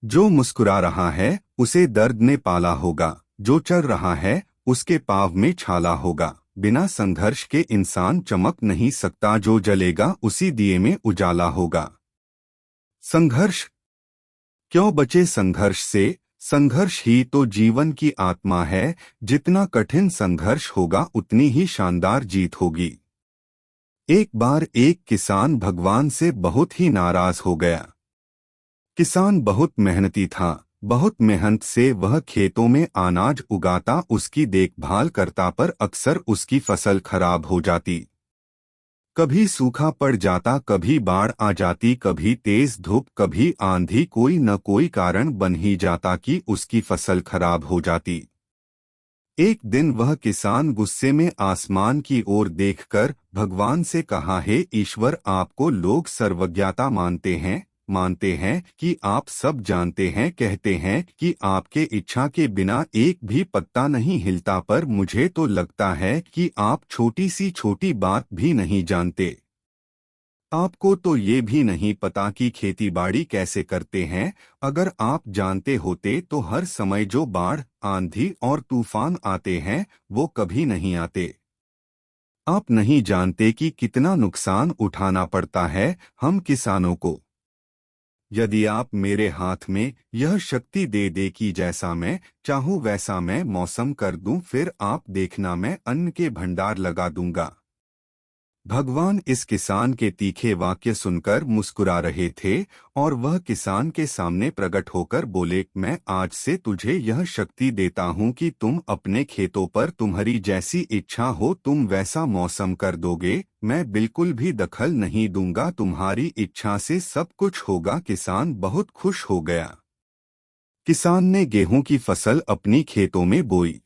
जो मुस्कुरा रहा है उसे दर्द ने पाला होगा, जो चल रहा है उसके पाँव में छाला होगा। बिना संघर्ष के इंसान चमक नहीं सकता, जो जलेगा उसी दिए में उजाला होगा। संघर्ष क्यों बचे संघर्ष से? संघर्ष ही तो जीवन की आत्मा है। जितना कठिन संघर्ष होगा उतनी ही शानदार जीत होगी। एक बार एक किसान भगवान से बहुत ही नाराज हो गया। किसान बहुत मेहनती था। बहुत मेहनत से वह खेतों में अनाज उगाता, उसकी देखभाल करता, पर अक्सर उसकी फसल खराब हो जाती। कभी सूखा पड़ जाता, कभी बाढ़ आ जाती, कभी तेज धूप, कभी आंधी, कोई न कोई कारण बन ही जाता कि उसकी फसल खराब हो जाती। एक दिन वह किसान गुस्से में आसमान की ओर देखकर भगवान से कहा, हे ईश्वर, आपको लोग सर्वज्ञता मानते हैं कि आप सब जानते हैं, कहते हैं कि आपके इच्छा के बिना एक भी पत्ता नहीं हिलता, पर मुझे तो लगता है कि आप छोटी सी छोटी बात भी नहीं जानते। आपको तो ये भी नहीं पता कि खेतीबाड़ी कैसे करते हैं। अगर आप जानते होते तो हर समय जो बाढ़, आंधी और तूफान आते हैं वो कभी नहीं आते। आप नहीं जानते कि कितना नुकसान उठाना पड़ता है हम किसानों को। यदि आप मेरे हाथ में यह शक्ति दे दे कि जैसा मैं चाहूँ वैसा मैं मौसम कर दूं, फिर आप देखना मैं अन्न के भंडार लगा दूंगा। भगवान इस किसान के तीखे वाक्य सुनकर मुस्कुरा रहे थे और वह किसान के सामने प्रकट होकर बोले, मैं आज से तुझे यह शक्ति देता हूँ कि तुम अपने खेतों पर तुम्हारी जैसी इच्छा हो तुम वैसा मौसम कर दोगे। मैं बिल्कुल भी दखल नहीं दूंगा, तुम्हारी इच्छा से सब कुछ होगा। किसान बहुत खुश हो गया। किसान ने गेहूं की फसल अपनी खेतों में बोई।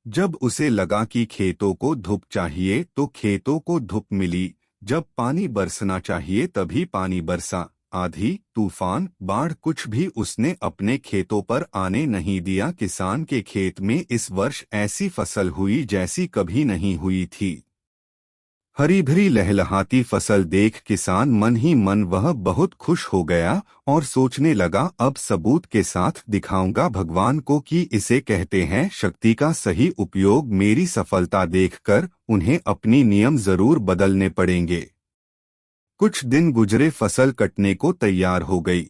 जब उसे लगा कि खेतों को धूप चाहिए तो खेतों को धूप मिली। जब पानी बरसना चाहिए तभी पानी बरसा। आंधी, तूफान, बाढ़, कुछ भी उसने अपने खेतों पर आने नहीं दिया। किसान के खेत में इस वर्ष ऐसी फसल हुई जैसी कभी नहीं हुई थी। हरी भरी लहलहाती फसल देख किसान मन ही मन वह बहुत खुश हो गया और सोचने लगा, अब सबूत के साथ दिखाऊंगा भगवान को कि इसे कहते हैं शक्ति का सही उपयोग। मेरी सफलता देखकर उन्हें अपनी नियम जरूर बदलने पड़ेंगे। कुछ दिन गुजरे, फसल कटने को तैयार हो गई।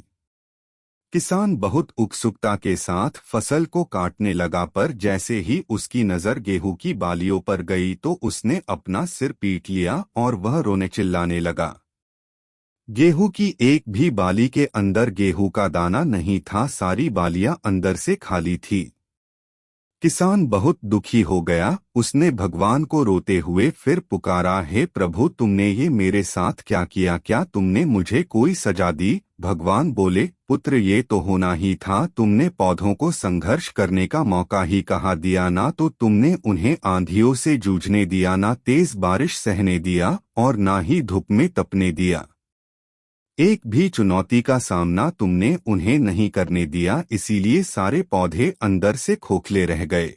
किसान बहुत उत्सुकता के साथ फसल को काटने लगा, पर जैसे ही उसकी नजर गेहूं की बालियों पर गई तो उसने अपना सिर पीट लिया और वह रोने चिल्लाने लगा। गेहूं की एक भी बाली के अंदर गेहूं का दाना नहीं था, सारी बालियां अंदर से खाली थी। किसान बहुत दुखी हो गया। उसने भगवान को रोते हुए फिर पुकारा, हे प्रभु, तुमने ये मेरे साथ क्या किया? क्या तुमने मुझे कोई सजा दी? भगवान बोले, पुत्र, ये तो होना ही था। तुमने पौधों को संघर्ष करने का मौका ही कहाँ दिया? ना तो तुमने उन्हें आंधियों से जूझने दिया, ना तेज बारिश सहने दिया और ना ही धूप में तपने दिया। एक भी चुनौती का सामना तुमने उन्हें नहीं करने दिया, इसीलिए सारे पौधे अंदर से खोखले रह गए।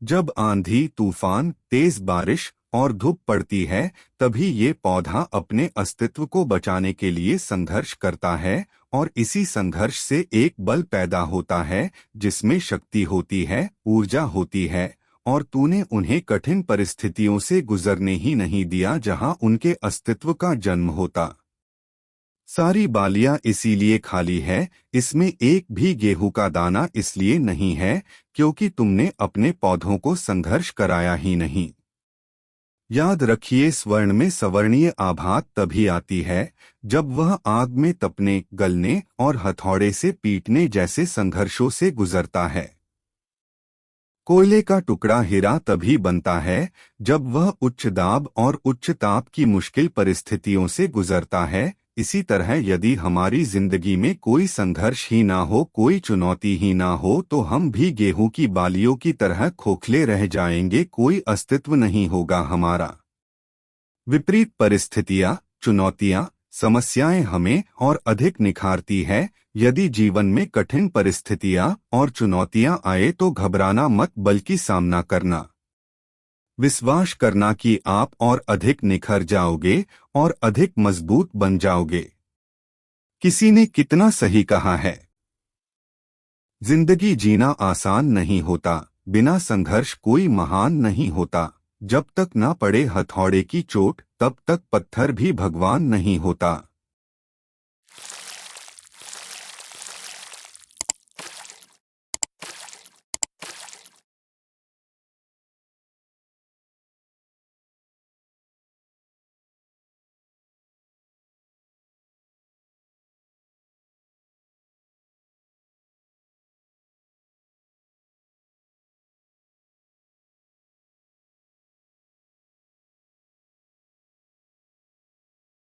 जब आंधी, तूफान, तेज बारिश और धूप पड़ती है तभी ये पौधा अपने अस्तित्व को बचाने के लिए संघर्ष करता है और इसी संघर्ष से एक बल पैदा होता है जिसमें शक्ति होती है, ऊर्जा होती है। और तूने उन्हें कठिन परिस्थितियों से गुजरने ही नहीं दिया जहां उनके अस्तित्व का जन्म होता। सारी बालियां इसीलिए खाली है, इसमें एक भी गेहूं का दाना इसलिए नहीं है क्योंकि तुमने अपने पौधों को संघर्ष कराया ही नहीं। याद रखिए, स्वर्ण में सवर्णीय आभात तभी आती है जब वह आग में तपने, गलने और हथौड़े से पीटने जैसे संघर्षों से गुजरता है। कोयले का टुकड़ा हीरा तभी बनता है जब वह उच्च दाब और उच्च ताप की मुश्किल परिस्थितियों से गुजरता है। इसी तरह यदि हमारी जिंदगी में कोई संघर्ष ही ना हो, कोई चुनौती ही ना हो, तो हम भी गेहूं की बालियों की तरह खोखले रह जाएंगे, कोई अस्तित्व नहीं होगा हमारा। विपरीत परिस्थितियां, चुनौतियां, समस्याएं हमें और अधिक निखारती है। यदि जीवन में कठिन परिस्थितियां और चुनौतियां आए तो घबराना मत, बल्कि सामना करना। विश्वास करना कि आप और अधिक निखर जाओगे और अधिक मजबूत बन जाओगे। किसी ने कितना सही कहा है। जिंदगी जीना आसान नहीं होता, बिना संघर्ष कोई महान नहीं होता। जब तक ना पड़े हथौड़े की चोट तब तक पत्थर भी भगवान नहीं होता।